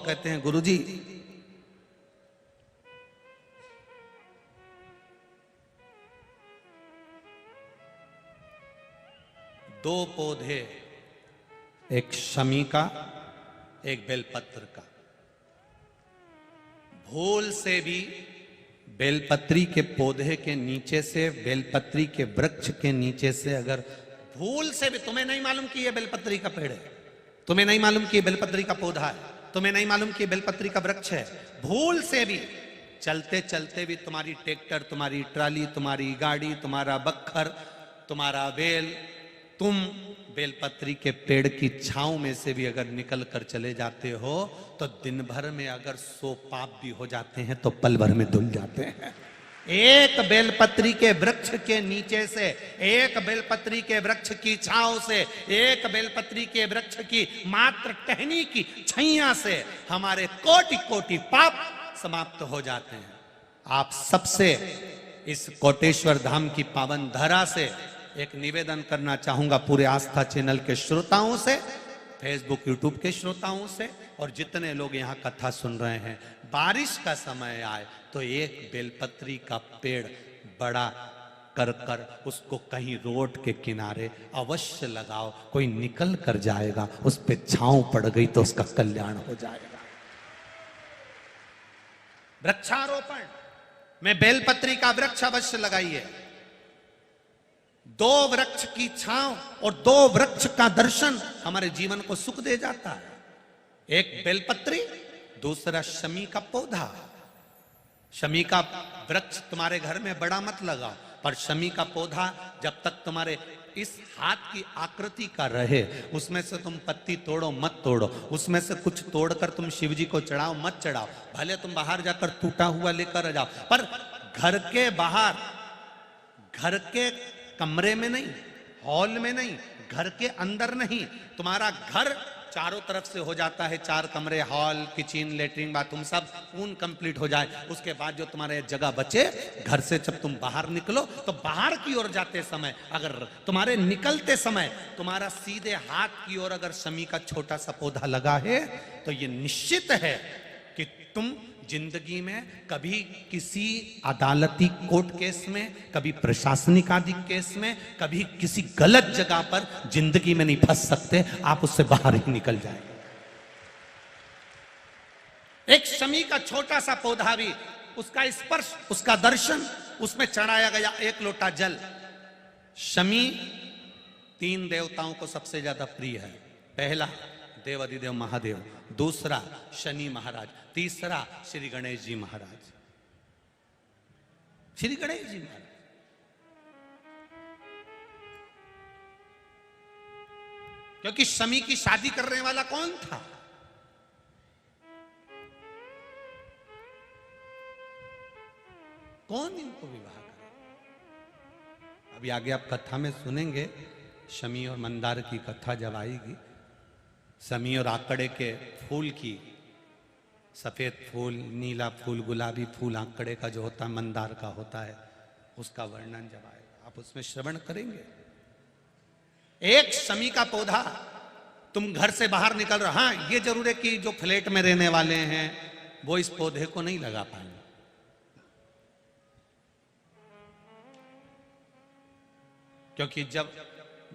कहते हैं गुरुजी दो पौधे, एक शमी का एक बेलपत्र का, भूल से भी बेलपत्री के पौधे के नीचे से, बेलपत्री के वृक्ष के नीचे से अगर भूल से भी, तुम्हें नहीं मालूम कि यह बेलपत्री का पेड़ है, तुम्हें नहीं मालूम कि यह बेलपत्री का पौधा है, तुम्हें नहीं मालूम कि यह बेलपत्री का वृक्ष है, भूल से भी चलते चलते भी तुम्हारी ट्रैक्टर, तुम्हारी ट्राली, तुम्हारी गाड़ी, तुम्हारा बखर, तुम्हारा बेल, तुम बेलपत्री के पेड़ की छांव में से भी अगर निकल कर चले जाते हो तो दिन भर में अगर 100 पाप भी हो जाते हैं तो पल भर में धुल जाते हैं। एक बेलपत्री के वृक्ष के नीचे से, एक बेलपत्री के वृक्ष की छांव से, एक बेलपत्री के वृक्ष की मात्र टहनी की छैया से हमारे कोटि कोटि पाप समाप्त हो जाते हैं। आप सबसे इस कोटेश्वर धाम की पावन धरा से एक निवेदन करना चाहूंगा, पूरे आस्था चैनल के श्रोताओं से, फेसबुक यूट्यूब के श्रोताओं से, और जितने लोग यहाँ कथा सुन रहे हैं, बारिश का समय आए तो एक बेलपत्री का पेड़ बड़ा कर कर उसको कहीं रोड के किनारे अवश्य लगाओ। कोई निकल कर जाएगा, उस पे छांव पड़ गई तो उसका कल्याण हो जाएगा। वृक्षारोपण में बेलपत्री का वृक्ष अवश्य लगाइए। 2 वृक्ष की छांव और 2 वृक्ष का दर्शन हमारे जीवन को सुख दे जाता है। एक बेलपत्री, दूसरा शमी का पौधा। शमी का वृक्ष तुम्हारे घर में बड़ा मत लगाओ, पर शमी का पौधा जब तक तुम्हारे इस हाथ की आकृति का रहे, उसमें से तुम पत्ती तोड़ो मत तोड़ो, उसमें से कुछ तोड़कर तुम शिव जी को चढ़ाओ मत चढ़ाओ, भले तुम बाहर जाकर टूटा हुआ लेकर आ जाओ, पर घर के बाहर, घर के कमरे में नहीं, हॉल में नहीं, घर के अंदर नहीं। तुम्हारा घर चारों तरफ से हो जाता है, 4 कमरे, हॉल, किचन, लेटरिन, बाथरूम सब पूर्ण कंप्लीट हो जाए, उसके बाद जो तुम्हारे जगह बचे, घर से जब तुम बाहर निकलो तो बाहर की ओर जाते समय, अगर तुम्हारे निकलते समय तुम्हारा सीधे हाथ की ओर अगर शमी का छोटा सा पौधा लगा है तो ये निश्चित है कि तुम जिंदगी में कभी किसी अदालती कोर्ट केस में, कभी प्रशासनिक आदि केस में, कभी किसी गलत जगह पर जिंदगी में नहीं फंस सकते, आप उससे बाहर ही निकल जाएंगे। एक शमी का छोटा सा पौधा भी, उसका स्पर्श, उसका दर्शन, उसमें चढ़ाया गया 1 लोटा जल। शमी 3 देवताओं को सबसे ज्यादा प्रिय है। पहला देवाधिदेव महादेव, दूसरा शनि महाराज, तीसरा श्री गणेश जी महाराज। श्री गणेश जी महाराज क्योंकि शमी की शादी करने वाला कौन था? कौन इनको विवाह करे? अभी आगे आप कथा में सुनेंगे, शमी और मंदार की कथा जब आएगी, शमी और आकड़े के फूल की, सफेद फूल, नीला फूल, गुलाबी फूल आंकड़े का जो होता है, मंदार का होता है, उसका वर्णन जब आएगा आप उसमें श्रवण करेंगे। एक शमी का पौधा, तुम घर से बाहर निकल रहे, हाँ ये जरूर है कि जो फ्लैट में रहने वाले हैं वो इस पौधे को नहीं लगा पाएंगे, क्योंकि जब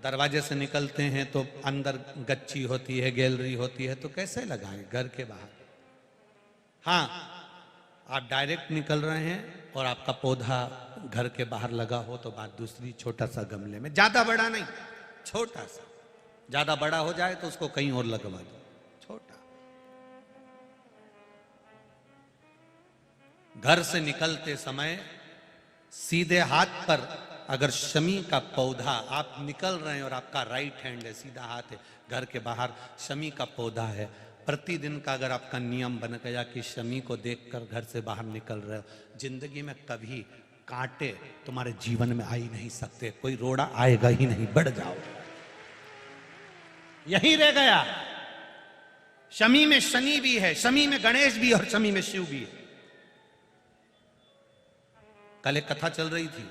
दरवाजे से निकलते हैं तो अंदर गच्ची होती है, गैलरी होती है, तो कैसे लगाएं घर के बाहर। हाँ, आप डायरेक्ट निकल रहे हैं और आपका पौधा घर के बाहर लगा हो तो बात दूसरी, छोटा सा गमले में, ज्यादा बड़ा नहीं, छोटा सा। ज्यादा बड़ा हो जाए तो उसको कहीं और लगवा दो, छोटा। घर से निकलते समय सीधे हाथ पर अगर शमी का पौधा, आप निकल रहे हैं और आपका राइट हैंड है, सीधा हाथ है, घर के बाहर शमी का पौधा है, प्रतिदिन का अगर आपका नियम बन गया कि शमी को देखकर घर से बाहर निकल रहे हो, जिंदगी में कभी कांटे तुम्हारे जीवन में आ ही नहीं सकते, कोई रोड़ा आएगा ही नहीं, बढ़ जाओ। यही रह गया। शमी में शनि भी है, शमी में गणेश भी और शमी में शिव भी है। कल एक कथा चल रही थी,